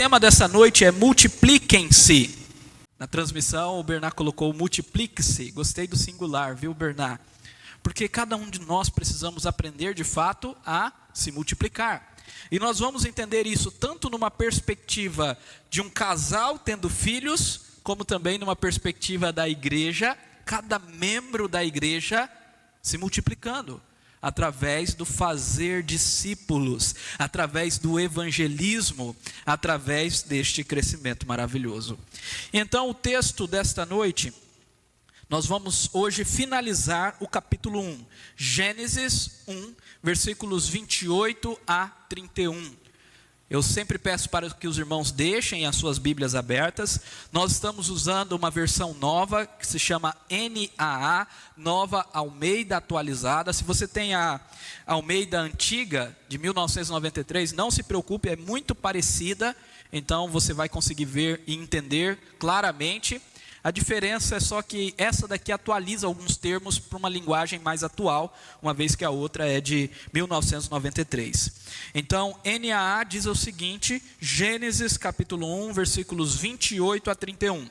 tema dessa noite é multipliquem-se. Na transmissão o Bernard colocou multiplique-se. Gostei do singular, viu, Bernard? Porque cada um de nós precisamos aprender de fato a se multiplicar. E nós vamos entender isso tanto numa perspectiva de um casal tendo filhos, como também numa perspectiva da igreja, cada membro da igreja se multiplicando, através do fazer discípulos, através do evangelismo, através deste crescimento maravilhoso. Então o texto desta noite, nós vamos hoje finalizar o capítulo 1, Gênesis 1, versículos 28 a 31. Eu sempre peço para que os irmãos deixem as suas Bíblias abertas. Nós estamos usando uma versão nova, que se chama NAA, Nova Almeida Atualizada. Se você tem a Almeida antiga, de 1993, não se preocupe, é muito parecida. Então você vai conseguir ver e entender claramente. A diferença é só que essa daqui atualiza alguns termos para uma linguagem mais atual, uma vez que a outra é de 1993. Então, NAA diz o seguinte, Gênesis capítulo 1, versículos 28 a 31.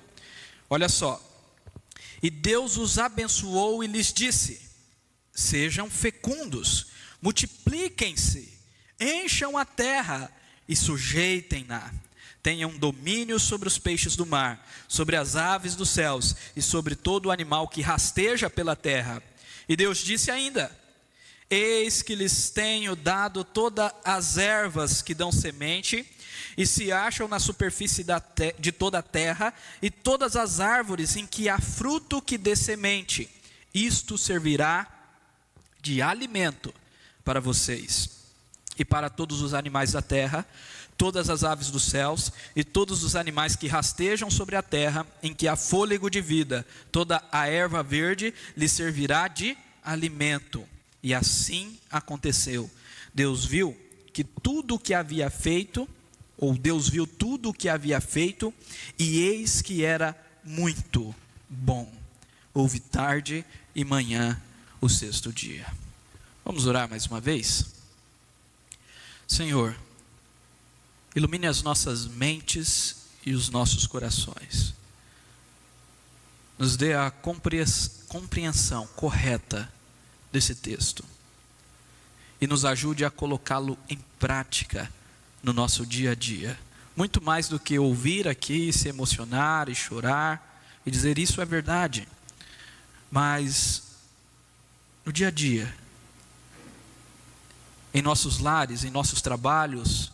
Olha só. E Deus os abençoou e lhes disse, sejam fecundos, multipliquem-se, encham a terra e sujeitem-na. Tenham domínio sobre os peixes do mar, sobre as aves dos céus e sobre todo o animal que rasteja pela terra. E Deus disse ainda, eis que lhes tenho dado todas as ervas que dão semente e se acham na superfície de toda a terra e todas as árvores em que há fruto que dê semente. Isto servirá de alimento para vocês e para todos os animais da terra, todas as aves dos céus e todos os animais que rastejam sobre a terra, em que há fôlego de vida, toda a erva verde lhe servirá de alimento. E assim aconteceu. Deus viu tudo o que havia feito, e eis que era muito bom. Houve tarde e manhã o sexto dia. Vamos orar mais uma vez? Senhor, ilumine as nossas mentes e os nossos corações. Nos dê a compreensão correta desse texto. E nos ajude a colocá-lo em prática no nosso dia a dia. Muito mais do que ouvir aqui, se emocionar e chorar e dizer isso é verdade. Mas no dia a dia, em nossos lares, em nossos trabalhos,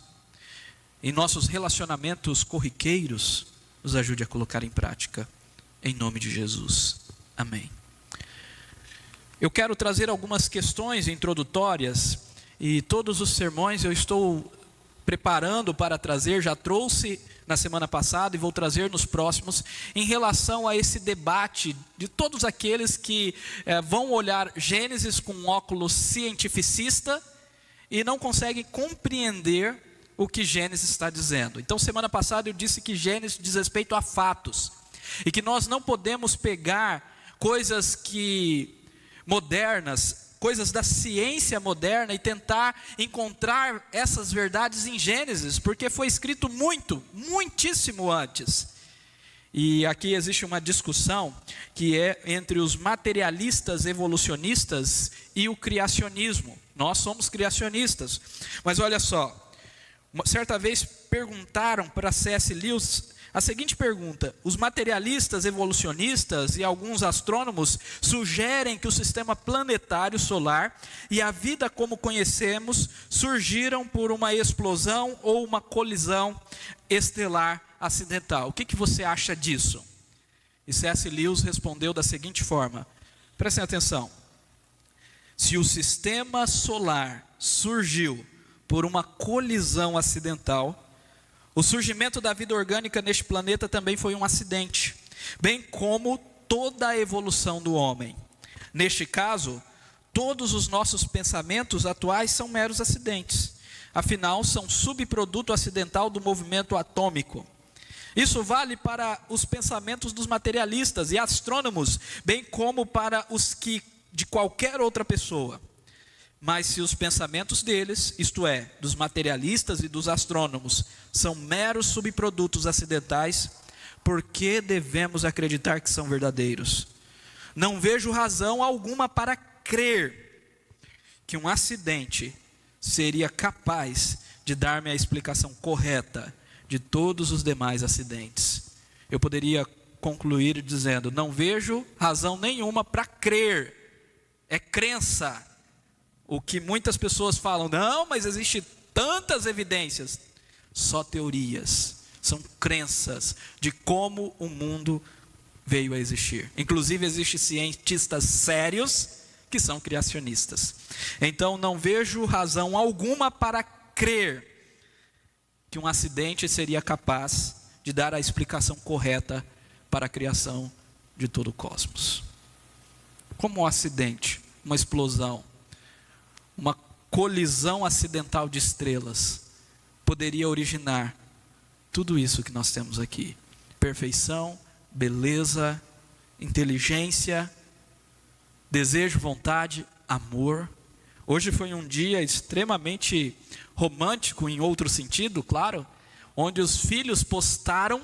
em nossos relacionamentos corriqueiros, nos ajude a colocar em prática, em nome de Jesus. Amém. Eu quero trazer algumas questões introdutórias, e todos os sermões eu estou preparando para trazer, já trouxe na semana passada e vou trazer nos próximos, em relação a esse debate de todos aqueles que vão olhar Gênesis com um óculos cientificista e não conseguem compreender o que Gênesis está dizendo. Então, semana passada eu disse que Gênesis diz respeito a fatos, e que nós não podemos pegar coisas modernas, coisas da ciência moderna e tentar encontrar essas verdades em Gênesis, porque foi escrito muitíssimo antes. E aqui existe uma discussão que é entre os materialistas evolucionistas e o criacionismo. Nós somos criacionistas, mas olha só, certa vez perguntaram para C.S. Lewis a seguinte pergunta: os materialistas evolucionistas e alguns astrônomos sugerem que o sistema planetário solar e a vida como conhecemos surgiram por uma explosão ou uma colisão estelar acidental. O que você acha disso? E C.S. Lewis respondeu da seguinte forma, prestem atenção: se o sistema solar surgiu por uma colisão acidental, o surgimento da vida orgânica neste planeta também foi um acidente, bem como toda a evolução do homem. Neste caso, todos os nossos pensamentos atuais são meros acidentes, afinal são subproduto acidental do movimento atômico. Isso vale para os pensamentos dos materialistas e astrônomos, bem como para os que de qualquer outra pessoa. Mas se os pensamentos deles, isto é, dos materialistas e dos astrônomos, são meros subprodutos acidentais, por que devemos acreditar que são verdadeiros? Não vejo razão alguma para crer que um acidente seria capaz de dar-me a explicação correta de todos os demais acidentes. Eu poderia concluir dizendo: não vejo razão nenhuma para crer. É crença. O que muitas pessoas falam: não, mas existe tantas evidências. Só teorias. São crenças de como o mundo veio a existir. Inclusive existem cientistas sérios que são criacionistas. Então não vejo razão alguma para crer que um acidente seria capaz de dar a explicação correta para a criação de todo o cosmos. Como um acidente, uma explosão, uma colisão acidental de estrelas poderia originar tudo isso que nós temos aqui: perfeição, beleza, inteligência, desejo, vontade, amor. Hoje foi um dia extremamente romântico, em outro sentido, claro, onde os filhos postaram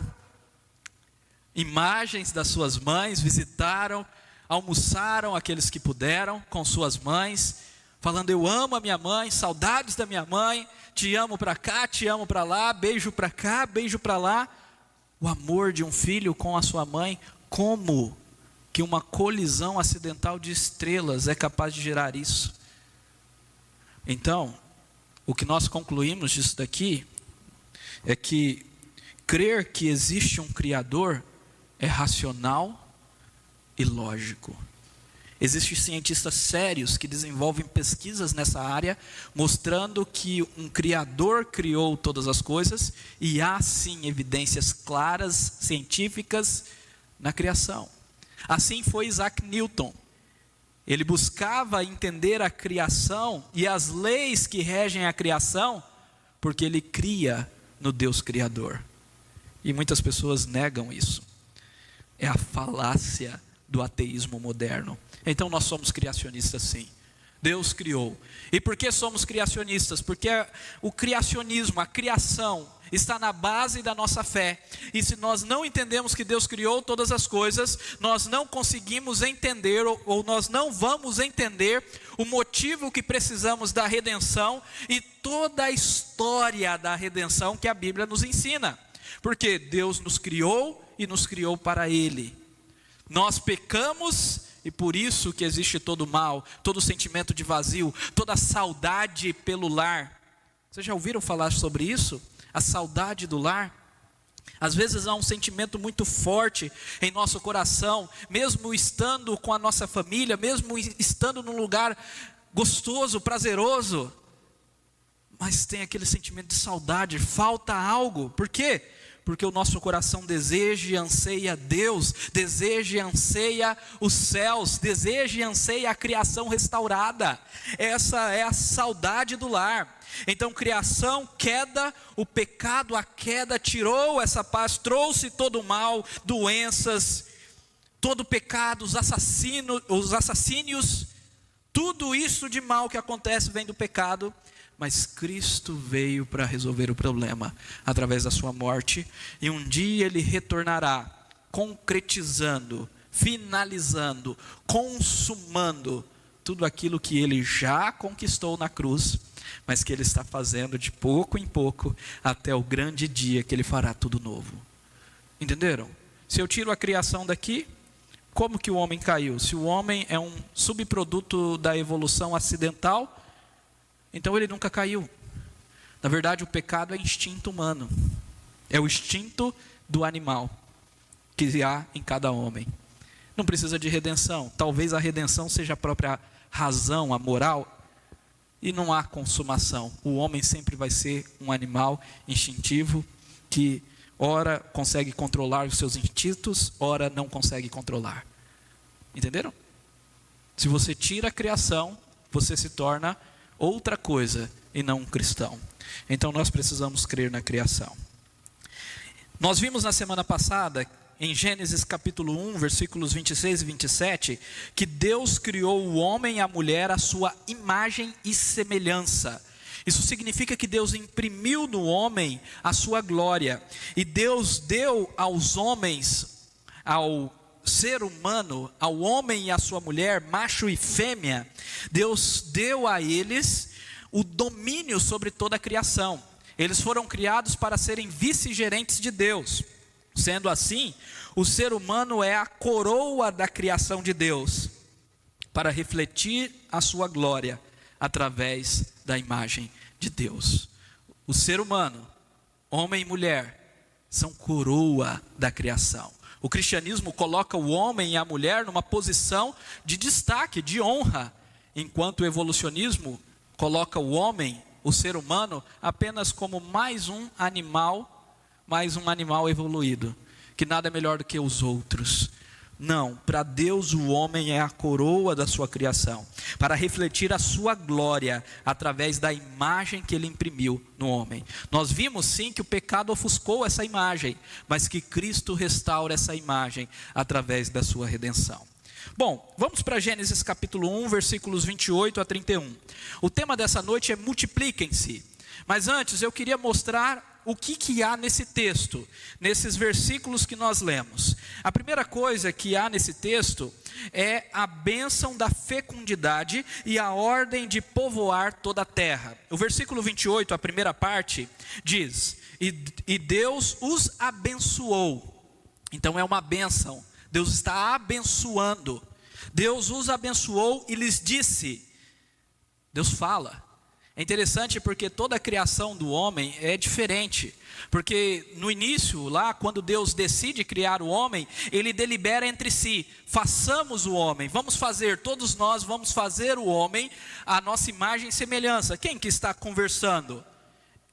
imagens das suas mães, visitaram, almoçaram aqueles que puderam com suas mães, falando: eu amo a minha mãe, saudades da minha mãe, te amo para cá, te amo para lá, beijo para cá, beijo para lá. O amor de um filho com a sua mãe. Como que uma colisão acidental de estrelas é capaz de gerar isso? Então, o que nós concluímos disso daqui é que crer que existe um Criador é racional e lógico. Existem cientistas sérios que desenvolvem pesquisas nessa área, mostrando que um Criador criou todas as coisas, e há sim evidências claras, científicas, na criação. Assim foi Isaac Newton. Ele buscava entender a criação e as leis que regem a criação, porque ele cria no Deus Criador. E muitas pessoas negam isso. É a falácia do ateísmo moderno. Então nós somos criacionistas, sim. Deus criou. E por que somos criacionistas? Porque o criacionismo, a criação, está na base da nossa fé. E se nós não entendemos que Deus criou todas as coisas, nós não conseguimos entender, ou nós não vamos entender o motivo que precisamos da redenção e toda a história da redenção que a Bíblia nos ensina. Porque Deus nos criou e nos criou para Ele. Nós pecamos e por isso que existe todo o mal, todo o sentimento de vazio, toda a saudade pelo lar. Vocês já ouviram falar sobre isso? A saudade do lar? Às vezes há um sentimento muito forte em nosso coração, mesmo estando com a nossa família, mesmo estando num lugar gostoso, prazeroso, mas tem aquele sentimento de saudade, falta algo. Por quê? Porque o nosso coração deseja e anseia Deus, deseja e anseia os céus, deseja e anseia a criação restaurada. Essa é a saudade do lar. Então, criação, queda, o pecado, a queda tirou essa paz, trouxe todo o mal, doenças, todo o pecado, os assassínios, tudo isso de mal que acontece vem do pecado. Mas Cristo veio para resolver o problema através da sua morte, e um dia Ele retornará, concretizando, finalizando, consumando tudo aquilo que Ele já conquistou na cruz, mas que Ele está fazendo de pouco em pouco, até o grande dia que Ele fará tudo novo. Entenderam? Se eu tiro a criação daqui, como que o homem caiu? Se o homem é um subproduto da evolução acidental, então ele nunca caiu. Na verdade, o pecado é instinto humano. É o instinto do animal que há em cada homem. Não precisa de redenção. Talvez a redenção seja a própria razão, a moral. E não há consumação. O homem sempre vai ser um animal instintivo que ora consegue controlar os seus instintos, ora não consegue controlar. Entenderam? Se você tira a criação, você se torna outra coisa e não um cristão. Então nós precisamos crer na criação. Nós vimos na semana passada em Gênesis capítulo 1, versículos 26 e 27, que Deus criou o homem e a mulher à sua imagem e semelhança. Isso significa que Deus imprimiu no homem a sua glória. E Deus deu aos homens, ao ser humano, ao homem e à sua mulher, macho e fêmea, Deus deu a eles o domínio sobre toda a criação. Eles foram criados para serem vice-gerentes de Deus. Sendo assim, o ser humano é a coroa da criação de Deus, para refletir a sua glória através da imagem de Deus. O ser humano, homem e mulher, são coroa da criação. O cristianismo coloca o homem e a mulher numa posição de destaque, de honra, enquanto o evolucionismo coloca o homem, o ser humano, apenas como mais um animal evoluído, que nada é melhor do que os outros. Não, para Deus o homem é a coroa da sua criação, para refletir a sua glória através da imagem que ele imprimiu no homem. Nós vimos sim que o pecado ofuscou essa imagem, mas que Cristo restaura essa imagem através da sua redenção. Bom, vamos para Gênesis capítulo 1, versículos 28 a 31. O tema dessa noite é multipliquem-se. Mas antes eu queria mostrar o que há nesse texto, nesses versículos que nós lemos. A primeira coisa que há nesse texto é a bênção da fecundidade e a ordem de povoar toda a terra. O versículo 28, a primeira parte, diz: e Deus os abençoou. Então é uma bênção, Deus está abençoando. Deus os abençoou e lhes disse. Deus fala. É interessante porque toda a criação do homem é diferente, porque no início, lá quando Deus decide criar o homem, Ele delibera entre si: façamos o homem, vamos fazer, todos nós vamos fazer o homem à nossa imagem e semelhança. Quem que está conversando?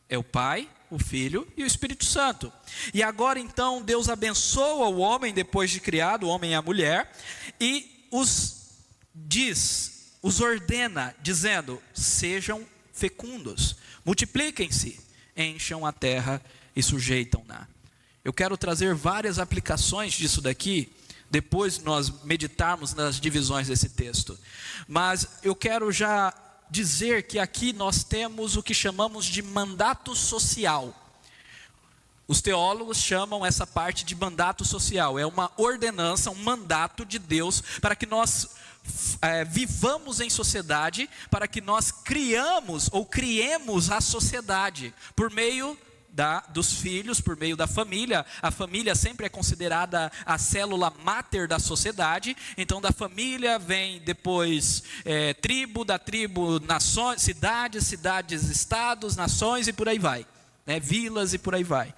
É o Pai, o Filho e o Espírito Santo. E agora então Deus abençoa o homem depois de criado, o homem e a mulher, e os ordena, dizendo: sejam fecundos, multipliquem-se, encham a terra e sujeitam-na. Eu quero trazer várias aplicações disso daqui, depois nós meditarmos nas divisões desse texto. Mas eu quero já dizer que aqui nós temos o que chamamos de mandato social. Os teólogos chamam essa parte de mandato social. É uma ordenança, um mandato de Deus para que nós vivamos em sociedade, para que nós criemos a sociedade por meio dos filhos, por meio da família. A família sempre é considerada a célula máter da sociedade. Então da família vem depois tribo, da tribo nações, cidades, estados, nações e por aí vai, vilas e por aí vai.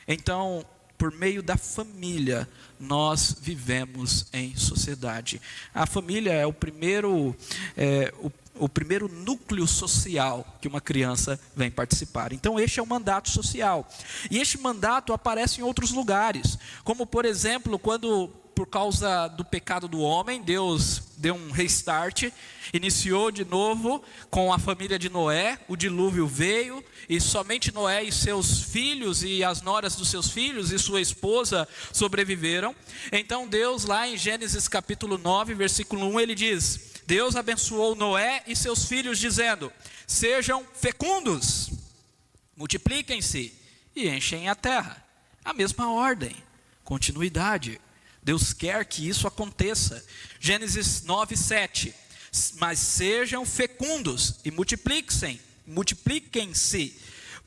Então, por meio da família, nós vivemos em sociedade. A família é o primeiro núcleo social que uma criança vem participar. Então este é o mandato social. E este mandato aparece em outros lugares, como por exemplo, quando por causa do pecado do homem, Deus deu um restart, iniciou de novo com a família de Noé, o dilúvio veio, e somente Noé e seus filhos e as noras dos seus filhos e sua esposa sobreviveram. Então Deus, lá em Gênesis capítulo 9, versículo 1, ele diz: Deus abençoou Noé e seus filhos, dizendo: sejam fecundos, multipliquem-se e enchem a terra. A mesma ordem, continuidade. Deus quer que isso aconteça. Gênesis 9, 7. Mas sejam fecundos e multipliquem-se,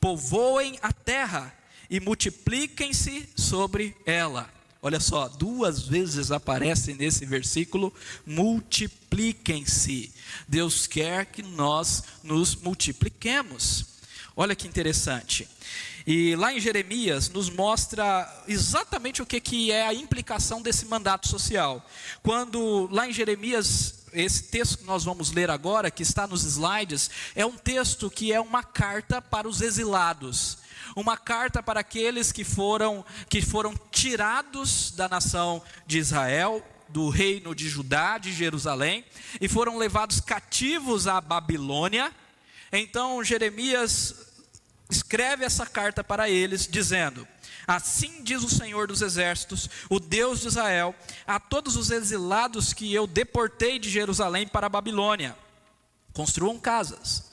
povoem a terra e multipliquem-se sobre ela. Olha só, 2 vezes aparece nesse versículo: multipliquem-se. Deus quer que nós nos multipliquemos. Olha que interessante. E lá em Jeremias nos mostra exatamente o que é a implicação desse mandato social. Quando lá em Jeremias, esse texto que nós vamos ler agora, que está nos slides, é um texto que é uma carta para os exilados. Uma carta para aqueles que foram tirados da nação de Israel, do reino de Judá, de Jerusalém, e foram levados cativos à Babilônia. Então Jeremias escreve essa carta para eles, dizendo: Assim diz o Senhor dos Exércitos, o Deus de Israel, a todos os exilados que eu deportei de Jerusalém para a Babilônia: construam casas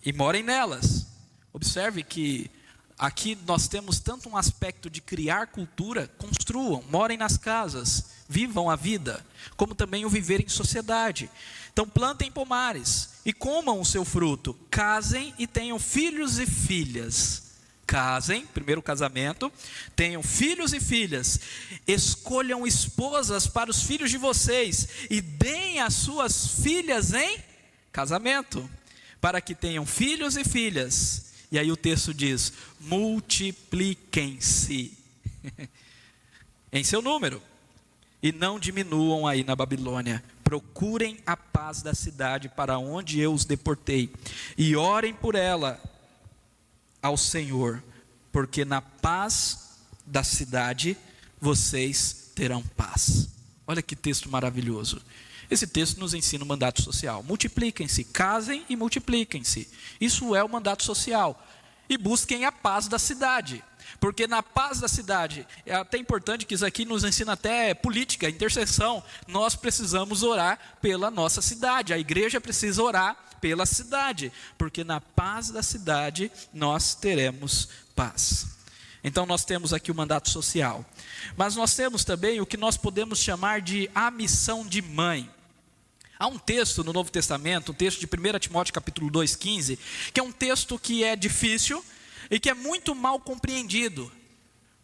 e morem nelas. Observe que aqui nós temos tanto um aspecto de criar cultura: construam, morem nas casas, vivam a vida, como também o viver em sociedade. Então plantem pomares e comam o seu fruto, casem e tenham filhos e filhas. Casem, primeiro casamento, tenham filhos e filhas, escolham esposas para os filhos de vocês e deem as suas filhas em casamento, para que tenham filhos e filhas. E aí o texto diz: multipliquem-se em seu número e não diminuam aí na Babilônia. Procurem a paz da cidade para onde eu os deportei e orem por ela ao Senhor, porque na paz da cidade vocês terão paz. Olha que texto maravilhoso. Esse texto nos ensina o mandato social: multipliquem-se, casem e multipliquem-se. Isso é o mandato social. E busquem a paz da cidade, porque na paz da cidade, é até importante que isso aqui nos ensina até política, intercessão. Nós precisamos orar pela nossa cidade, a igreja precisa orar pela cidade, porque na paz da cidade nós teremos paz. Então nós temos aqui o mandato social, mas nós temos também o que nós podemos chamar de a missão de mãe. Há um texto no Novo Testamento, um texto de 1 Timóteo capítulo 2,15, que é um texto que é difícil e que é muito mal compreendido,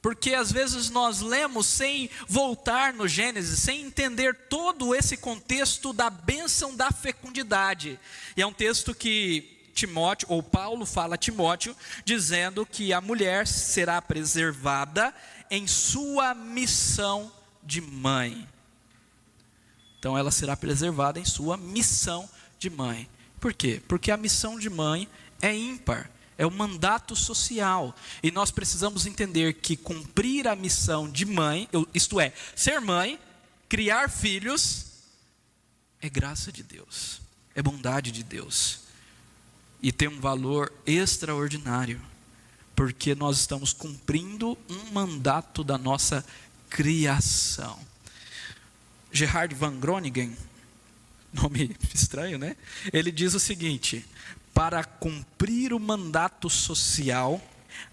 porque às vezes nós lemos sem voltar no Gênesis, sem entender todo esse contexto da bênção da fecundidade. E é um texto que Timóteo, ou Paulo fala a Timóteo, dizendo que a mulher será preservada em sua missão de mãe. Então ela será preservada em sua missão de mãe. Por quê? Porque a missão de mãe é ímpar, é o mandato social. E nós precisamos entender que cumprir a missão de mãe, isto é, ser mãe, criar filhos, é graça de Deus, é bondade de Deus. E tem um valor extraordinário, porque nós estamos cumprindo um mandato da nossa criação. Gerhard van Groningen, nome estranho, né? Ele diz o seguinte: para cumprir o mandato social,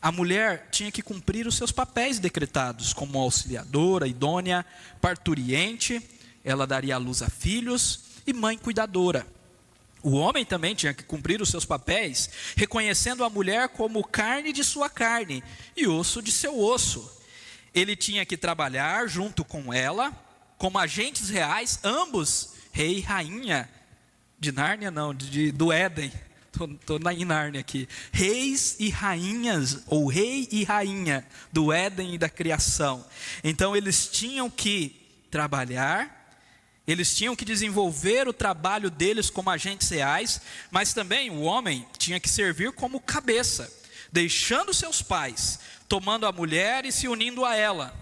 a mulher tinha que cumprir os seus papéis decretados, como auxiliadora, idônea, parturiente, ela daria à luz a filhos, e mãe cuidadora. O homem também tinha que cumprir os seus papéis, reconhecendo a mulher como carne de sua carne e osso de seu osso. Ele tinha que trabalhar junto com ela, como agentes reais, ambos, rei e rainha, de Nárnia não, do Éden, estou em Nárnia aqui, reis e rainhas, ou rei e rainha, do Éden e da criação. Então eles tinham que trabalhar, eles tinham que desenvolver o trabalho deles como agentes reais, mas também o homem tinha que servir como cabeça, deixando seus pais, tomando a mulher e se unindo a ela.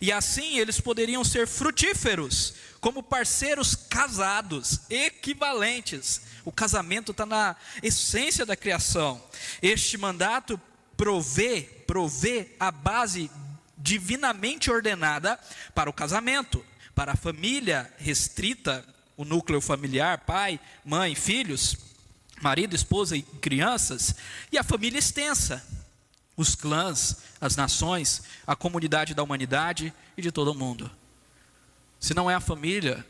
E assim eles poderiam ser frutíferos, como parceiros casados, equivalentes. O casamento está na essência da criação. Este mandato provê a base divinamente ordenada para o casamento, para a família restrita, o núcleo familiar, pai, mãe, filhos, marido, esposa e crianças, e a família extensa, os clãs, as nações, a comunidade da humanidade e de todo o mundo. Se não é a família,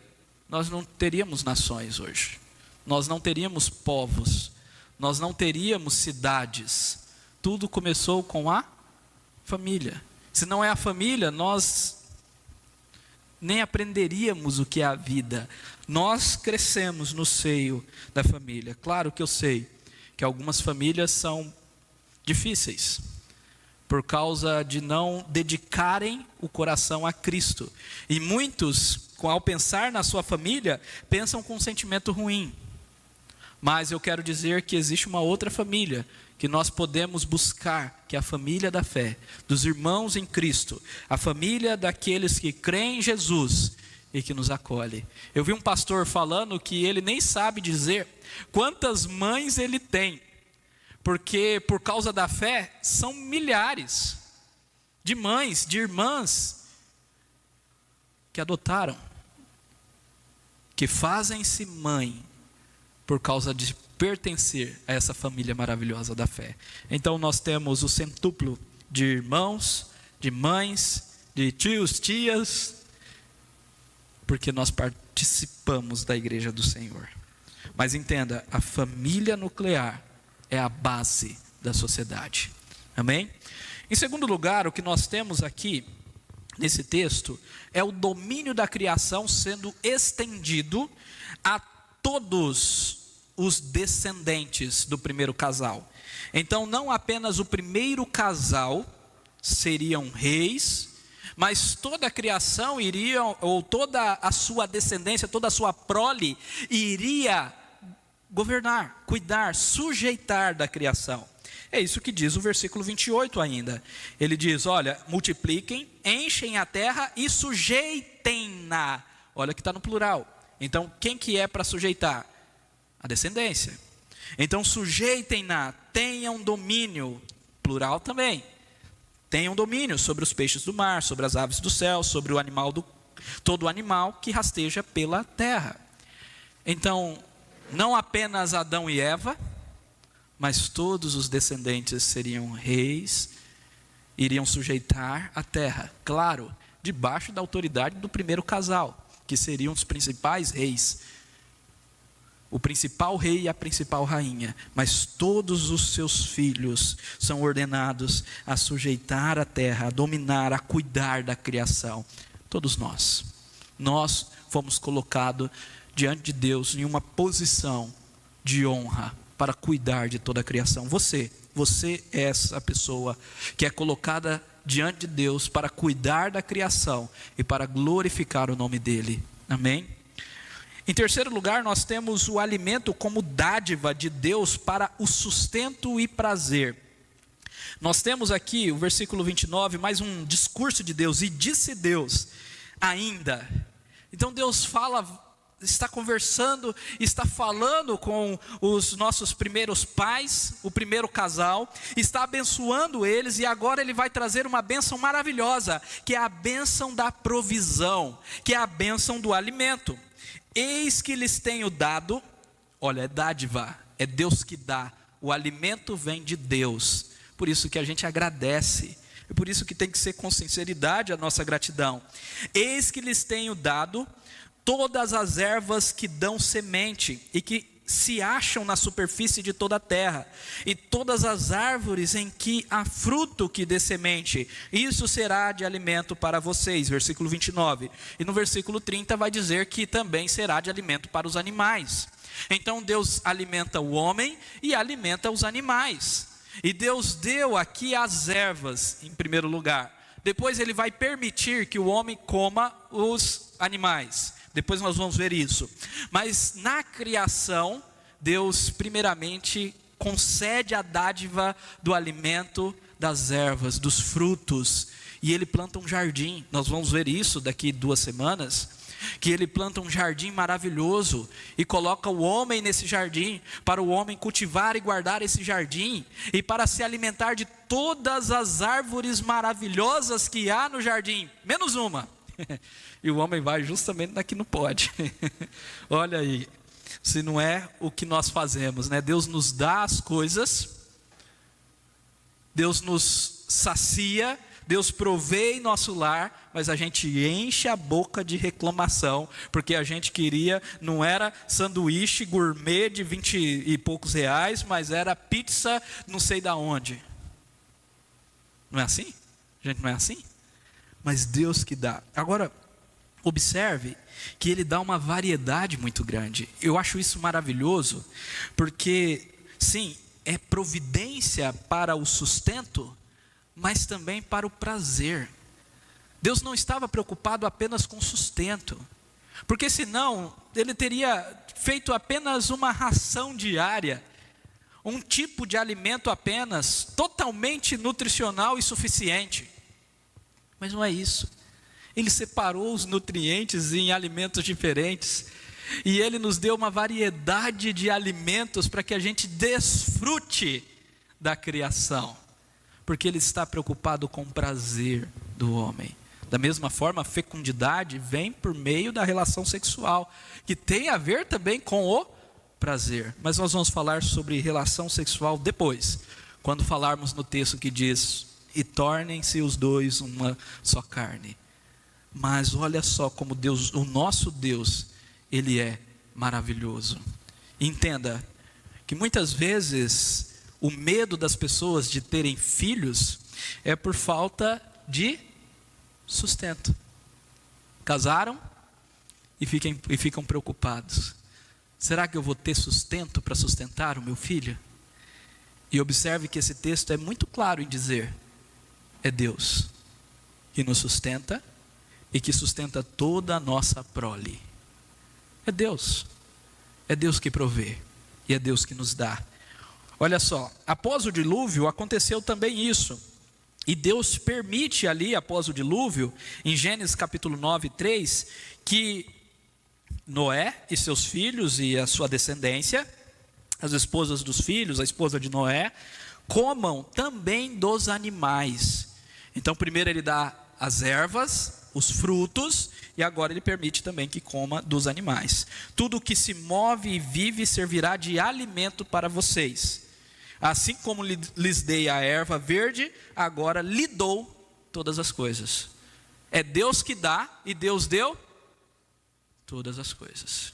nós não teríamos nações hoje, nós não teríamos povos, nós não teríamos cidades. Tudo começou com a família. Se não é a família, nós nem aprenderíamos o que é a vida. Nós crescemos no seio da família. Claro que eu sei que algumas famílias são difíceis, por causa de não dedicarem o coração a Cristo. E muitos, ao pensar na sua família, pensam com um sentimento ruim. Mas eu quero dizer que existe uma outra família que nós podemos buscar, que é a família da fé, dos irmãos em Cristo, a família daqueles que creem em Jesus e que nos acolhe. Eu vi um pastor falando que ele nem sabe dizer quantas mães ele tem, porque por causa da fé são milhares. de mães, de irmãs que adotaram, que fazem-se mãe por causa de pertencer a essa família maravilhosa da fé. Então nós temos o centúplo de irmãos, de mães, de tios, tias, porque nós participamos da igreja do Senhor. Mas entenda, a família nuclear é a base da sociedade. Amém? Em segundo lugar, o que nós temos aqui nesse texto é o domínio da criação sendo estendido a todos os descendentes do primeiro casal. Então não apenas o primeiro casal seriam reis, mas toda a criação iria, ou toda a sua descendência, toda a sua prole iria governar, cuidar, sujeitar da criação. É isso que diz o versículo 28 ainda. Ele diz, olha, multipliquem, enchem a terra e sujeitem-na. Olha que está no plural. Então quem que é para sujeitar? A descendência. Então sujeitem-na, tenham domínio, plural também. Tenham domínio sobre os peixes do mar, sobre as aves do céu, sobre o animal todo animal que rasteja pela terra. Então, não apenas Adão e Eva, mas todos os descendentes seriam reis, iriam sujeitar a terra. Claro, debaixo da autoridade do primeiro casal, que seriam os principais reis. O principal rei e a principal rainha, mas todos os seus filhos são ordenados a sujeitar a terra, a dominar, a cuidar da criação. Todos nós fomos colocados diante de Deus em uma posição de honra para cuidar de toda a criação. Você é essa pessoa que é colocada diante de Deus para cuidar da criação e para glorificar o nome dele. Amém? Em terceiro lugar, nós temos o alimento como dádiva de Deus para o sustento e prazer. Nós temos aqui, o versículo 29, mais um discurso de Deus. E disse Deus, ainda. Então Deus fala, está conversando, está falando com os nossos primeiros pais, o primeiro casal, está abençoando eles, e agora ele vai trazer uma bênção maravilhosa, que é a bênção da provisão, que é a bênção do alimento. Eis que lhes tenho dado, olha, é dádiva, é Deus que dá, o alimento vem de Deus, por isso que a gente agradece, é por isso que tem que ser com sinceridade a nossa gratidão. Eis que lhes tenho dado todas as ervas que dão semente e que se acham na superfície de toda a terra, e todas as árvores em que há fruto que dê semente, isso será de alimento para vocês, versículo 29, e no versículo 30 vai dizer que também será de alimento para os animais. Então Deus alimenta o homem e alimenta os animais, e Deus deu aqui as ervas em primeiro lugar, depois ele vai permitir que o homem coma os animais. Depois nós vamos ver isso. Mas na criação, Deus primeiramente concede a dádiva do alimento, das ervas, dos frutos. E ele planta um jardim. Nós vamos ver isso daqui 2 semanas. Que ele planta um jardim maravilhoso e coloca o homem nesse jardim, para o homem cultivar e guardar esse jardim, e para se alimentar de todas as árvores maravilhosas que há no jardim, menos uma. E o homem vai justamente na que não pode. Olha aí, se não é o que nós fazemos, né? Deus nos dá as coisas, Deus nos sacia, Deus provê em nosso lar, mas a gente enche a boca de reclamação, porque a gente queria, não era sanduíche gourmet de 20 e poucos reais, mas era pizza não sei da onde. Não é assim? Gente, não é assim? Mas Deus que dá. Agora, observe que ele dá uma variedade muito grande. Eu acho isso maravilhoso, porque, sim, é providência para o sustento, mas também para o prazer. Deus não estava preocupado apenas com sustento, porque senão ele teria feito apenas uma ração diária, um tipo de alimento apenas, totalmente nutricional e suficiente. Mas não é isso. Ele separou os nutrientes em alimentos diferentes, e ele nos deu uma variedade de alimentos para que a gente desfrute da criação, Porque Ele está preocupado com o prazer do homem. Da mesma forma, a fecundidade vem por meio da relação sexual, que tem a ver também com o prazer. Mas nós vamos falar sobre relação sexual depois, quando falarmos no texto que diz: e tornem-se os dois uma só carne. Mas olha só como Deus, o nosso Deus, Ele é maravilhoso. Entenda que muitas vezes o medo das pessoas de terem filhos é por falta de sustento. Casaram e ficam preocupados. Será que eu vou ter sustento para sustentar o meu filho? E observe que esse texto é muito claro em dizer: é Deus que nos sustenta e que sustenta toda a nossa prole. É Deus que provê e é Deus que nos dá. Olha só, após o dilúvio aconteceu também isso. E Deus permite ali, após o dilúvio, em Gênesis capítulo 9, 3, que Noé e seus filhos e a sua descendência, as esposas dos filhos, a esposa de Noé, comam também dos animais. Então primeiro ele dá as ervas, os frutos, e agora ele permite também que coma dos animais. Tudo que se move e vive servirá de alimento para vocês. Assim como lhes dei a erva verde, agora lhe dou todas as coisas. É Deus que dá e Deus deu todas as coisas.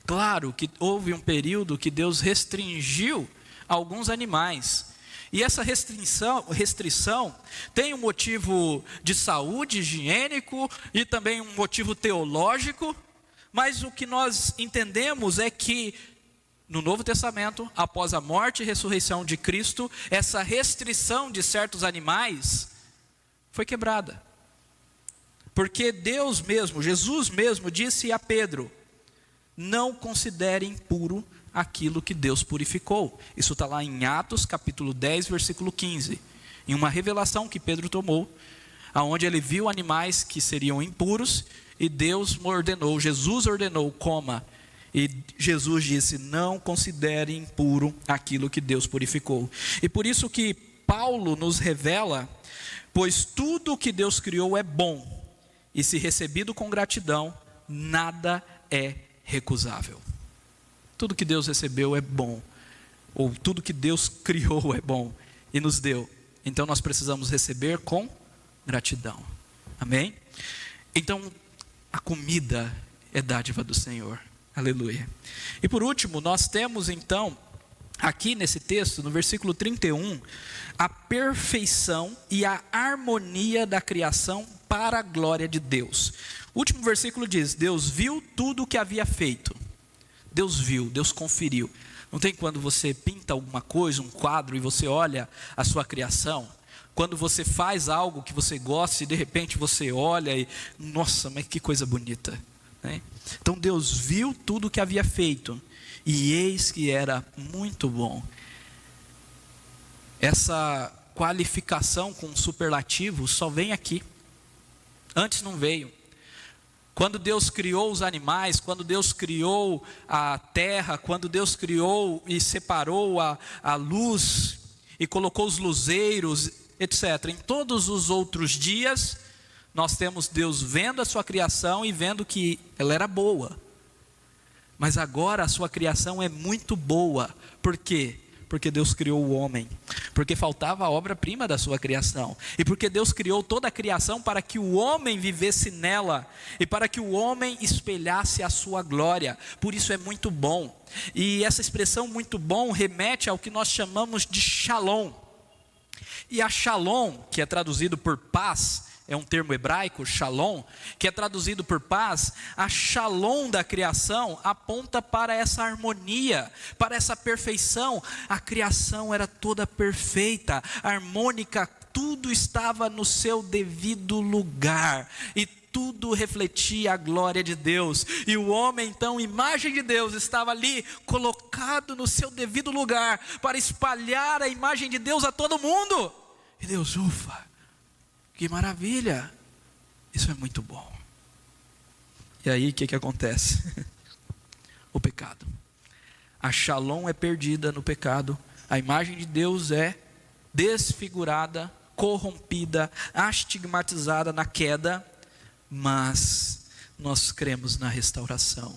Claro que houve um período que Deus restringiu alguns animais. E essa restrição tem um motivo de saúde, higiênico, e também um motivo teológico. Mas o que nós entendemos é que no Novo Testamento, após a morte e ressurreição de Cristo, essa restrição de certos animais foi quebrada. Porque Deus mesmo, Jesus mesmo disse a Pedro: não considere impuro aquilo que Deus purificou. Isso está lá em Atos capítulo 10, versículo 15. Em uma revelação que Pedro tomou, aonde ele viu animais que seriam impuros, e Deus ordenou, Jesus ordenou: coma. E Jesus disse: não considere impuro aquilo que Deus purificou. E por isso que Paulo nos revela: pois tudo que Deus criou é bom, e se recebido com gratidão, nada é recusável. Tudo que Deus recebeu é bom, ou tudo que Deus criou é bom e nos deu. Então nós precisamos receber com gratidão. Amém? Então a comida é dádiva do Senhor. Aleluia. E por último, nós temos então, aqui nesse texto, no versículo 31, a perfeição e a harmonia da criação para a glória de Deus. O último versículo diz: Deus viu tudo o que havia feito. Deus viu, Deus conferiu. Não tem quando você pinta alguma coisa, um quadro, e você olha a sua criação? Quando você faz algo que você gosta e de repente você olha e, nossa, mas que coisa bonita, né? Então Deus viu tudo o que havia feito, e eis que era muito bom. Essa qualificação com superlativo só vem aqui. Antes não veio. Quando Deus criou os animais, quando Deus criou a terra, quando Deus criou e separou a luz e colocou os luzeiros, etc. Em todos os outros dias, nós temos Deus vendo a sua criação e vendo que ela era boa. Mas agora a sua criação é muito boa. Por quê? Porque Deus criou o homem, porque faltava a obra-prima da sua criação, e porque Deus criou toda a criação para que o homem vivesse nela, e para que o homem espelhasse a sua glória. Por isso é muito bom. E essa expressão muito bom remete ao que nós chamamos de shalom. E a shalom, que é traduzido por paz, é um termo hebraico, shalom, que é traduzido por paz. A shalom da criação aponta para essa harmonia, para essa perfeição. A criação era toda perfeita, harmônica, tudo estava no seu devido lugar, e tudo refletia a glória de Deus. E o homem, então, imagem de Deus, estava ali colocado no seu devido lugar, para espalhar a imagem de Deus a todo mundo. E Deus, ufa, que maravilha, isso é muito bom. E aí o que acontece? O pecado. A shalom é perdida no pecado. A imagem de Deus é desfigurada corrompida, astigmatizada na queda, mas nós cremos na restauração.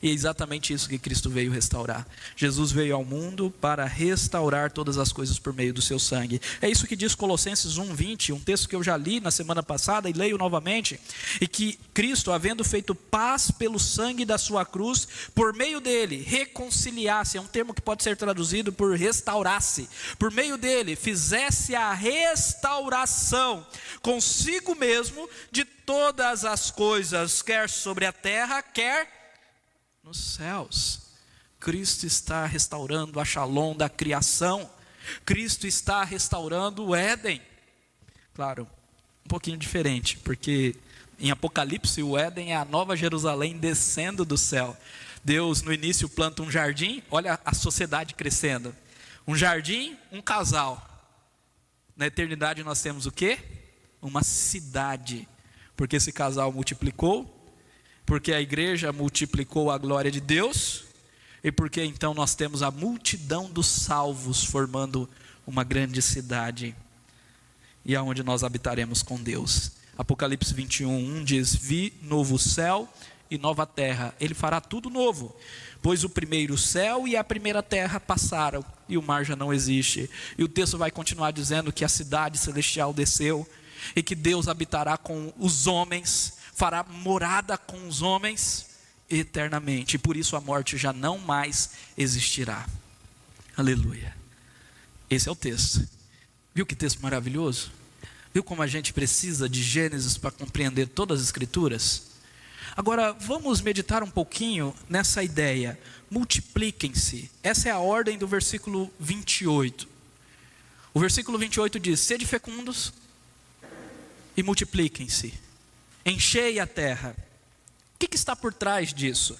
E é exatamente isso que Cristo veio restaurar. Jesus veio ao mundo para restaurar todas as coisas por meio do seu sangue. É isso que diz Colossenses 1:20, um texto que eu já li na semana passada e leio novamente. E que Cristo, havendo feito paz pelo sangue da sua cruz, por meio dele reconciliasse, é um termo que pode ser traduzido por restaurasse, por meio dele fizesse a restauração consigo mesmo de todas as coisas, quer sobre a terra, quer nos céus. Cristo está restaurando a Shalom da criação. Cristo está restaurando o Éden. Claro, um pouquinho diferente, porque em Apocalipse o Éden é a nova Jerusalém descendo do céu. Deus no início planta um jardim, olha a sociedade crescendo. Um jardim, um casal. Na eternidade nós temos o quê? Uma cidade. Porque esse casal multiplicou, porque a igreja multiplicou a glória de Deus, e porque então nós temos a multidão dos salvos formando uma grande cidade, e aonde nós habitaremos com Deus. Apocalipse 21:1 diz: vi novo céu e nova terra, ele fará tudo novo, pois o primeiro céu e a primeira terra passaram, e o mar já não existe. E o texto vai continuar dizendo que a cidade celestial desceu, e que Deus habitará com os homens, fará morada com os homens eternamente, e por isso a morte já não mais existirá. Aleluia. Esse é o texto. Viu que texto maravilhoso? Viu como a gente precisa de Gênesis para compreender todas as escrituras? Agora vamos meditar um pouquinho nessa ideia. Multipliquem-se. Essa é a ordem do versículo 28. O versículo 28 diz: sede fecundos e multipliquem-se, enchei a terra. O que está por trás disso?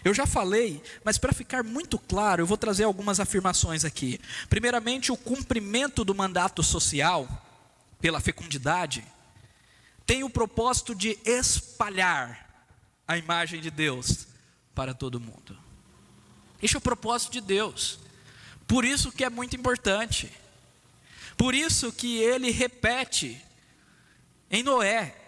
Eu já falei, mas para ficar muito claro, eu vou trazer algumas afirmações aqui. Primeiramente, o cumprimento do mandato social, pela fecundidade, tem o propósito de espalhar a imagem de Deus para todo mundo. Este é o propósito de Deus. Por isso que é muito importante. Por isso que ele repete em Noé.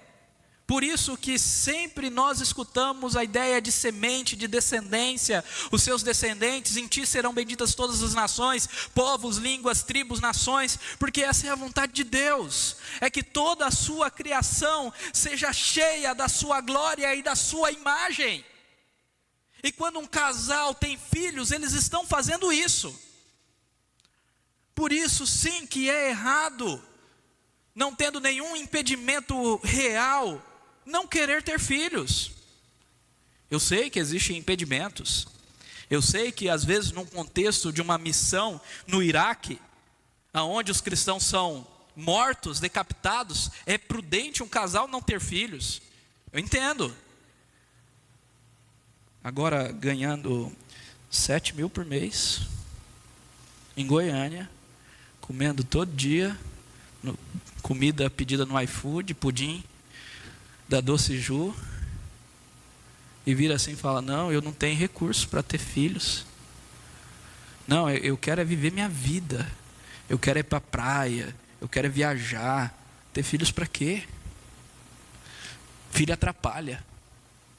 Por isso que sempre nós escutamos a ideia de semente, de descendência. Os seus descendentes, em ti serão benditas todas as nações, povos, línguas, tribos, nações. Porque essa é a vontade de Deus. É que toda a sua criação seja cheia da sua glória e da sua imagem. E quando um casal tem filhos, eles estão fazendo isso. Por isso sim que é errado, não tendo nenhum impedimento real, não querer ter filhos. Eu sei que existem impedimentos. Eu sei que às vezes num contexto de uma missão no Iraque, onde os cristãos são mortos, decapitados, é prudente um casal não ter filhos. Eu entendo. Agora ganhando 7 mil por mês, em Goiânia, comendo todo dia, comida pedida no iFood, pudim da Doce Ju, e vira assim e fala: não, eu não tenho recursos para ter filhos. Não, eu quero é viver minha vida. Eu quero é ir para a praia, eu quero é viajar. Ter filhos para quê? Filho atrapalha.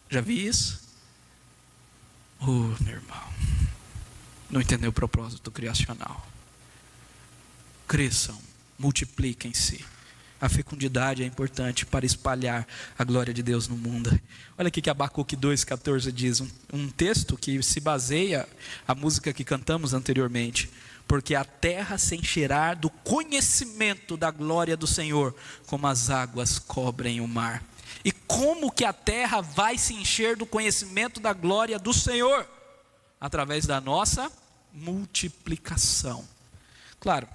Já vi isso? Meu irmão, não entendeu o propósito criacional. Cresçam, multipliquem-se. A fecundidade é importante para espalhar a glória de Deus no mundo. Olha aqui que Abacuque 2,14 diz, um texto que se baseia a música que cantamos anteriormente. Porque a terra se encherá do conhecimento da glória do Senhor, como as águas cobrem o mar. E como que a terra vai se encher do conhecimento da glória do Senhor? Através da nossa multiplicação. Claro,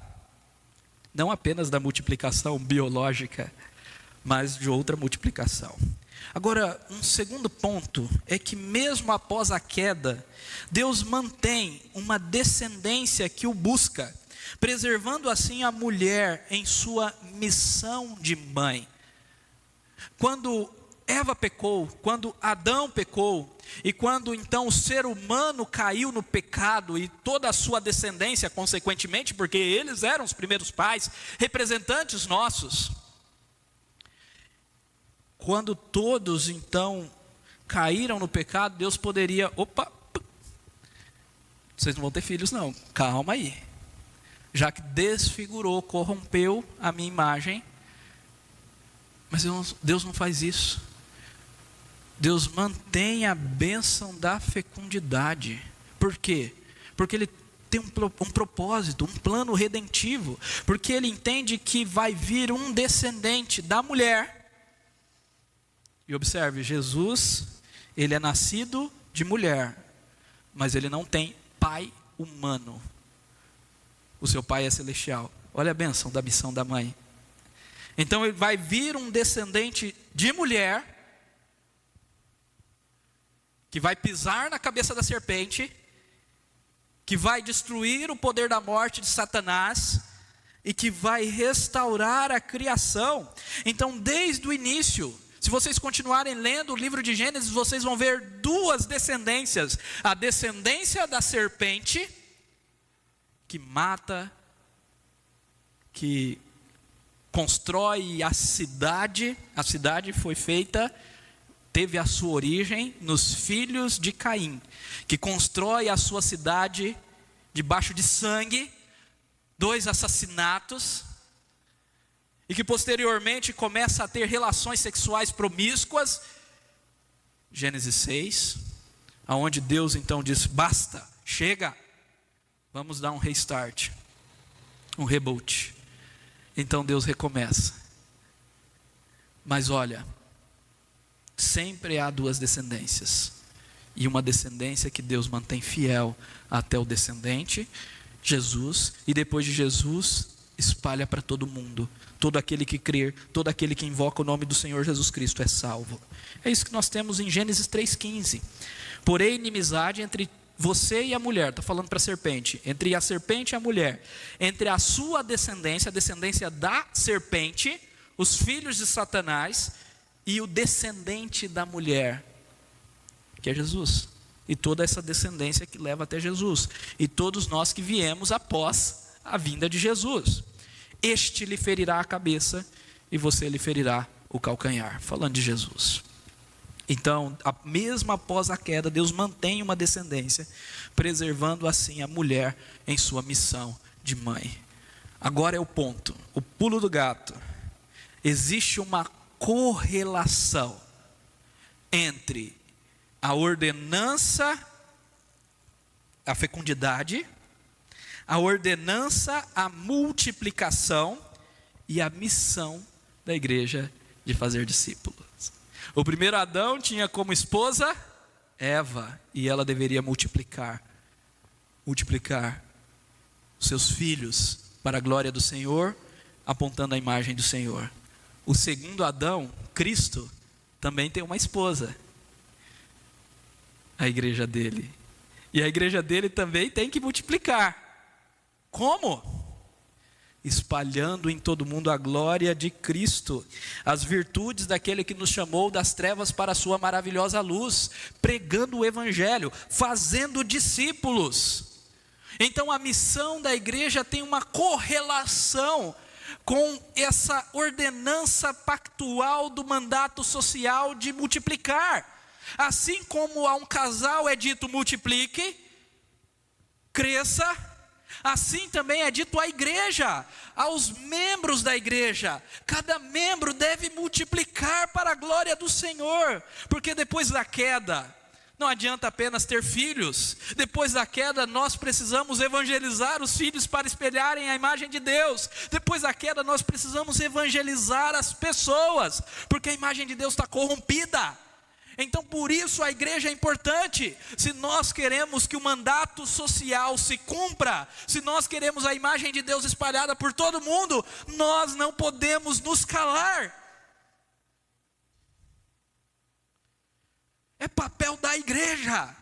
não apenas da multiplicação biológica, mas de outra multiplicação. Agora, um segundo ponto é que mesmo após a queda, Deus mantém uma descendência que o busca, preservando assim a mulher em sua missão de mãe. Quando Eva pecou, quando Adão pecou, e quando então o ser humano caiu no pecado e toda a sua descendência, consequentemente, porque eles eram os primeiros pais, representantes nossos. Quando todos então caíram no pecado, Deus poderia, vocês não vão ter filhos não, calma aí. Já que desfigurou, corrompeu a minha imagem, mas Deus não faz isso. Deus mantém a bênção da fecundidade. Por quê? Porque Ele tem um propósito, um plano redentivo. Porque Ele entende que vai vir um descendente da mulher. E observe, Jesus, Ele é nascido de mulher, mas Ele não tem pai humano. O seu pai é celestial. Olha a bênção da missão da mãe. Então vai vir um descendente de mulher, que vai pisar na cabeça da serpente, que vai destruir o poder da morte de Satanás, e que vai restaurar a criação. Então, desde o início, se vocês continuarem lendo o livro de Gênesis, vocês vão ver duas descendências. A descendência da serpente, que mata, que constrói a cidade foi feita, teve a sua origem nos filhos de Caim, que constrói a sua cidade debaixo de sangue, 2 assassinatos, e que posteriormente começa a ter relações sexuais promíscuas, Gênesis 6, aonde Deus então diz, basta, chega, vamos dar um restart, um reboot. Então Deus recomeça. Mas olha, sempre há 2 descendências, e uma descendência que Deus mantém fiel até o descendente, Jesus, e depois de Jesus, espalha para todo mundo. Todo aquele que crer, todo aquele que invoca o nome do Senhor Jesus Cristo é salvo. É isso que nós temos em Gênesis 3,15. Porém, inimizade entre você e a mulher, está falando para a serpente, entre a serpente e a mulher, entre a sua descendência, a descendência da serpente, os filhos de Satanás, e o descendente da mulher, que é Jesus, e toda essa descendência que leva até Jesus, e todos nós que viemos após a vinda de Jesus. Este lhe ferirá a cabeça, e você lhe ferirá o calcanhar, falando de Jesus. Então, mesmo após a queda, Deus mantém uma descendência, preservando assim a mulher em sua missão de mãe. Agora é o ponto, o pulo do gato. Existe uma correlação entre a ordenança, a fecundidade, a ordenança, a multiplicação e a missão da igreja de fazer discípulos. O primeiro Adão tinha como esposa Eva, e ela deveria multiplicar seus filhos para a glória do Senhor, apontando a imagem do Senhor. O segundo Adão, Cristo, também tem uma esposa, a igreja dele. E a igreja dele também tem que multiplicar. Como? Espalhando em todo mundo a glória de Cristo, as virtudes daquele que nos chamou das trevas para a sua maravilhosa luz, pregando o evangelho, fazendo discípulos. Então a missão da igreja tem uma correlação com essa ordenança pactual do mandato social de multiplicar. Assim como a um casal é dito multiplique, cresça, assim também é dito à igreja, aos membros da igreja. Cada membro deve multiplicar para a glória do Senhor, porque depois da queda, não adianta apenas ter filhos. Depois da queda, nós precisamos evangelizar os filhos para espelharem a imagem de Deus. Depois da queda, nós precisamos evangelizar as pessoas, porque a imagem de Deus está corrompida. Então por isso a igreja é importante. Se nós queremos que o mandato social se cumpra, se nós queremos a imagem de Deus espalhada por todo mundo, nós não podemos nos calar. É papel da igreja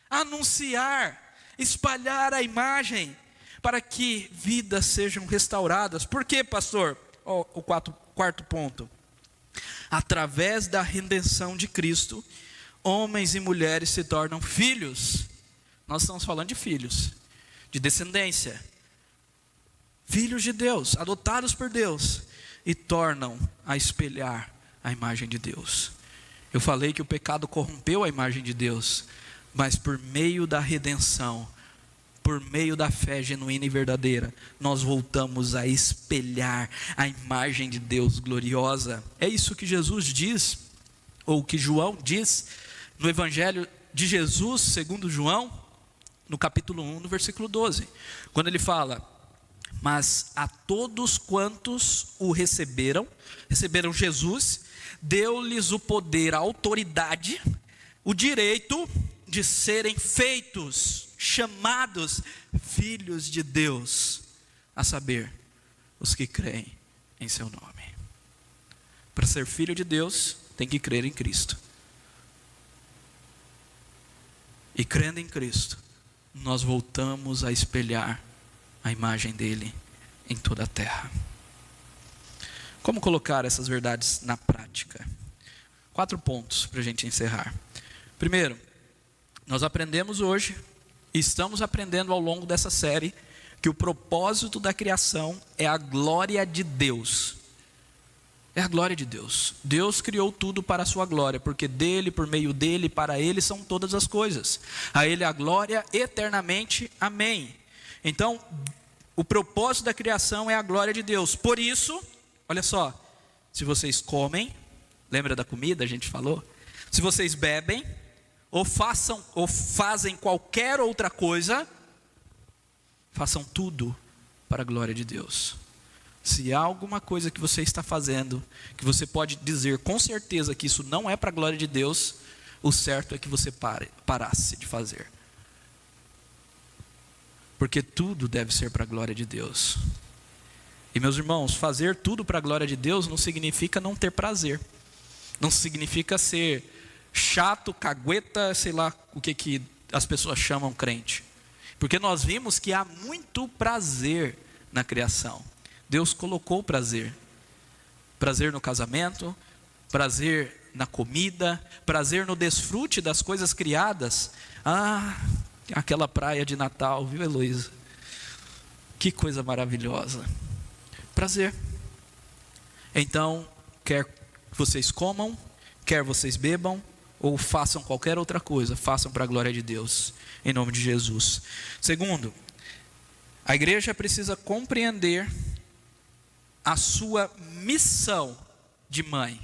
anunciar, espalhar a imagem, para que vidas sejam restauradas. Por quê, pastor? O quarto ponto. Através da redenção de Cristo, homens e mulheres se tornam filhos. Nós estamos falando de filhos, de descendência. Filhos de Deus, adotados por Deus, e tornam a espelhar a imagem de Deus. Eu falei que o pecado corrompeu a imagem de Deus, mas por meio da redenção, por meio da fé genuína e verdadeira, nós voltamos a espelhar a imagem de Deus gloriosa. É isso que Jesus diz, ou que João diz, no Evangelho de Jesus, segundo João, no capítulo 1, no versículo 12. Quando ele fala: mas a todos quantos o receberam Jesus, deu-lhes o poder, a autoridade, o direito de serem feitos, chamados filhos de Deus, a saber, os que creem em seu nome. Para ser filho de Deus, tem que crer em Cristo. E crendo em Cristo, nós voltamos a espelhar a imagem dele em toda a terra. Como colocar essas verdades na prática? 4 pontos para a gente encerrar. Primeiro, nós aprendemos hoje, e estamos aprendendo ao longo dessa série, que o propósito da criação é a glória de Deus. É a glória de Deus. Deus criou tudo para a sua glória, porque dele, por meio dele, para ele são todas as coisas. A ele a glória eternamente. Amém. Então, o propósito da criação é a glória de Deus. Por isso, olha só, se vocês comem, lembra da comida, a gente falou? Se vocês bebem, ou fazem qualquer outra coisa, façam tudo para a glória de Deus. Se há alguma coisa que você está fazendo, que você pode dizer com certeza que isso não é para a glória de Deus, o certo é que você parasse de fazer. Porque tudo deve ser para a glória de Deus. E meus irmãos, fazer tudo para a glória de Deus não significa não ter prazer. Não significa ser chato, cagueta, sei lá o que as pessoas chamam crente. Porque nós vimos que há muito prazer na criação. Deus colocou prazer. Prazer no casamento, prazer na comida, prazer no desfrute das coisas criadas. Aquela praia de Natal, viu, Heloísa? Que coisa maravilhosa. Prazer. Então, quer vocês comam, quer vocês bebam, ou façam qualquer outra coisa, façam para a glória de Deus, em nome de Jesus. Segundo, a igreja precisa compreender a sua missão de mãe.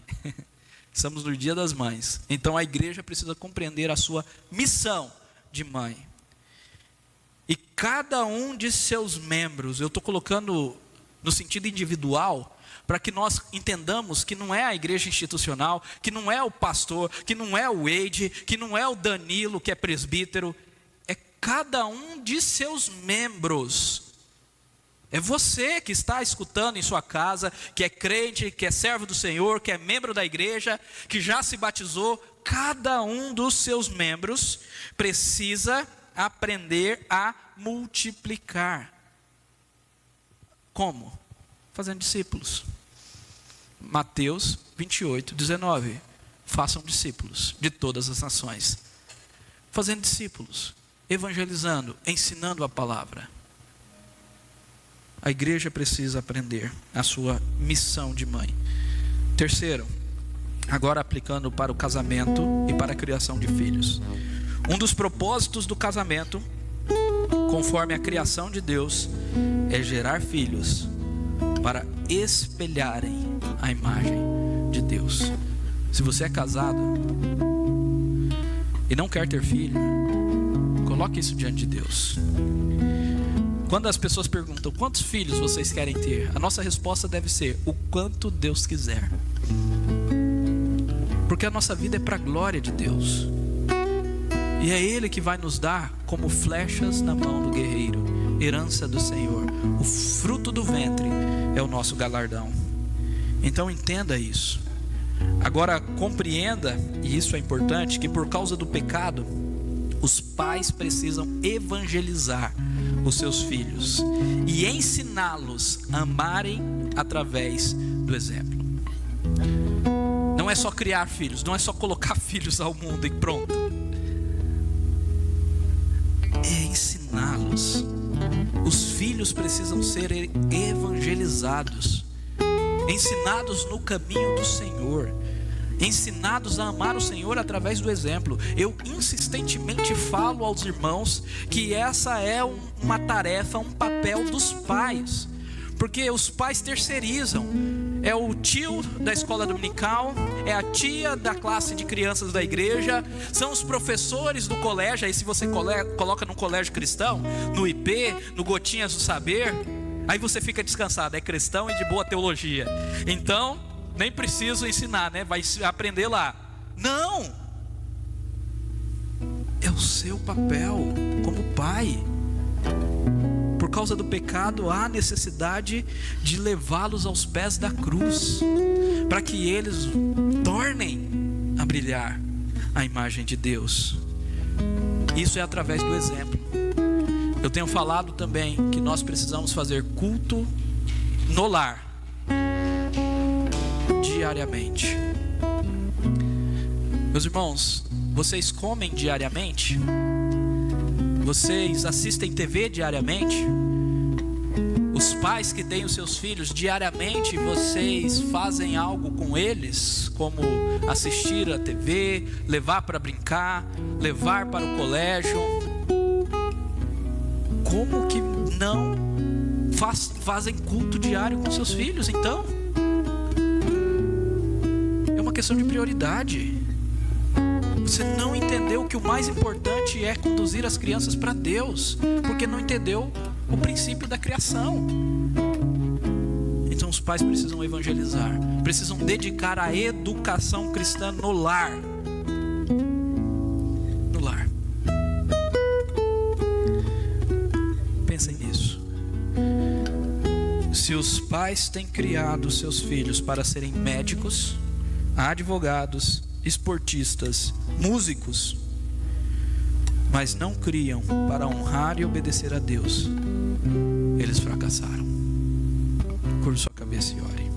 Estamos no Dia das Mães, então a igreja precisa compreender a sua missão de mãe. E cada um de seus membros, eu estou colocando no sentido individual, para que nós entendamos que não é a igreja institucional, que não é o pastor, que não é o Eide, que não é o Danilo, que é presbítero, é cada um de seus membros. É você que está escutando em sua casa, que é crente, que é servo do Senhor, que é membro da igreja, que já se batizou. Cada um dos seus membros precisa aprender a multiplicar. Como? Fazendo discípulos. Mateus 28, 19. Façam discípulos de todas as nações. Fazendo discípulos, evangelizando, ensinando a palavra. A igreja precisa aprender a sua missão de mãe. Terceiro, agora aplicando para o casamento e para a criação de filhos. Um dos propósitos do casamento, conforme a criação de Deus, é gerar filhos para espelharem a imagem de Deus. Se você é casado e não quer ter filho, coloque isso diante de Deus. Quando as pessoas perguntam quantos filhos vocês querem ter, a nossa resposta deve ser o quanto Deus quiser. Porque a nossa vida é para a glória de Deus. E é Ele que vai nos dar como flechas na mão do guerreiro, herança do Senhor. O fruto do ventre é o nosso galardão. Então entenda isso. Agora compreenda, e isso é importante, que por causa do pecado, os pais precisam evangelizar os seus filhos e ensiná-los a amarem através do exemplo. é só criar filhos, não é só colocar filhos ao mundo e pronto. É ensiná-los. Os filhos precisam ser evangelizados, ensinados no caminho do Senhor, ensinados a amar o Senhor através do exemplo. Eu insistentemente falo aos irmãos que essa é uma tarefa, um papel dos pais, porque os pais terceirizam. É o tio da escola dominical, é a tia da classe de crianças da igreja, são os professores do colégio. Aí se você coloca num colégio cristão, no IP, no Gotinhas do Saber, aí você fica descansado, é cristão e de boa teologia, então nem preciso ensinar, né? Vai aprender lá. Não! É o seu papel como pai. Por causa do pecado, há necessidade de levá-los aos pés da cruz, para que eles tornem a brilhar a imagem de Deus. Isso é através do exemplo. Eu tenho falado também que nós precisamos fazer culto no lar, diariamente. Meus irmãos, vocês comem diariamente? Vocês assistem TV diariamente? Os pais que têm os seus filhos diariamente, vocês fazem algo com eles, como assistir a TV, levar para brincar, levar para o colégio? Como que não fazem culto diário com seus filhos? Então, é uma questão de prioridade. Você não entendeu que o mais importante é conduzir as crianças para Deus, porque não entendeu o princípio da criação. Então os pais precisam evangelizar, precisam dedicar a educação cristã no lar. No lar. Pensem nisso. Se os pais têm criado seus filhos para serem médicos, advogados, esportistas, músicos, mas não criam para honrar e obedecer a Deus, eles fracassaram. Curva sua cabeça e ore.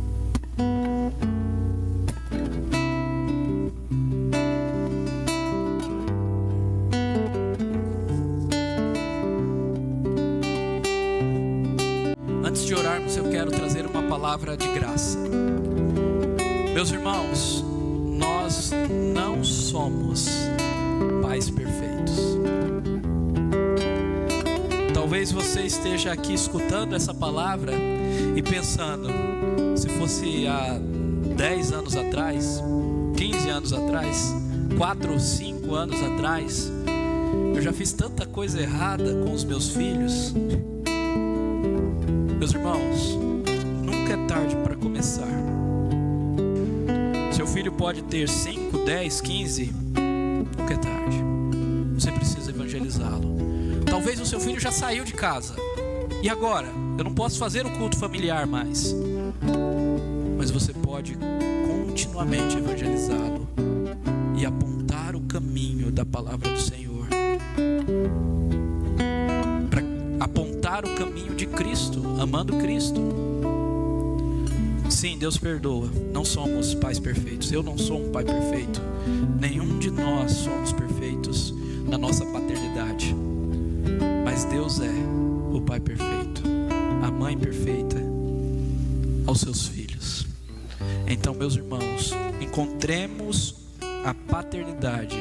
Antes de orarmos, eu quero trazer uma palavra de graça. Meus irmãos, nós não somos pais perfeitos. Talvez você esteja aqui escutando essa palavra e pensando, se fosse há 10 anos atrás, 15 anos atrás, 4 ou 5 anos atrás, eu já fiz tanta coisa errada com os meus filhos. Meus irmãos, nunca é tarde para começar. Seu filho pode ter 5, 10, 15, nunca é tarde. Você precisa evangelizá-lo. Talvez o seu filho já saiu de casa. E agora? Eu não posso fazer o culto familiar mais. Mas você pode continuamente evangelizá-lo e apontar o caminho da palavra do Senhor, para apontar o caminho de Cristo, amando Cristo. Sim, Deus perdoa. Não somos pais perfeitos. Eu não sou um pai perfeito. Nenhum de nós somos perfeitos na nossa paternidade. Mas Deus é o pai perfeito, a mãe perfeita aos seus filhos. Então, meus irmãos, encontremos a paternidade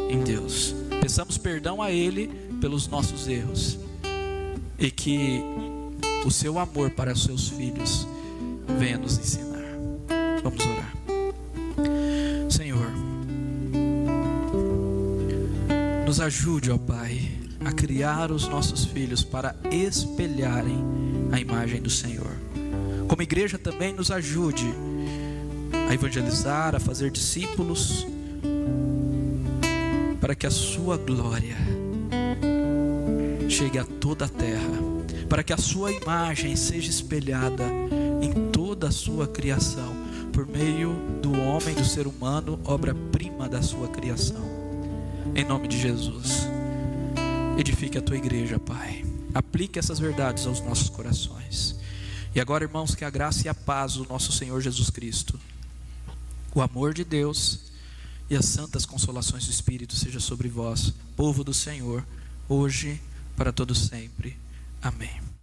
em Deus. Peçamos perdão a Ele pelos nossos erros, e que o seu amor para os seus filhos venha nos ensinar. Vamos orar. Senhor, nos ajude, ó Pai, a criar os nossos filhos para espelharem a imagem do Senhor. Como igreja também nos ajude a evangelizar, a fazer discípulos, para que a sua glória chegue a toda a terra, para que a sua imagem seja espelhada em toda a sua criação, por meio do homem, do ser humano, obra-prima da sua criação. Em nome de Jesus, edifique a tua igreja, Pai. Aplique essas verdades aos nossos corações. E agora, irmãos, que a graça e a paz do nosso Senhor Jesus Cristo, o amor de Deus e as santas consolações do Espírito seja sobre vós, povo do Senhor, hoje para todo sempre. Amém.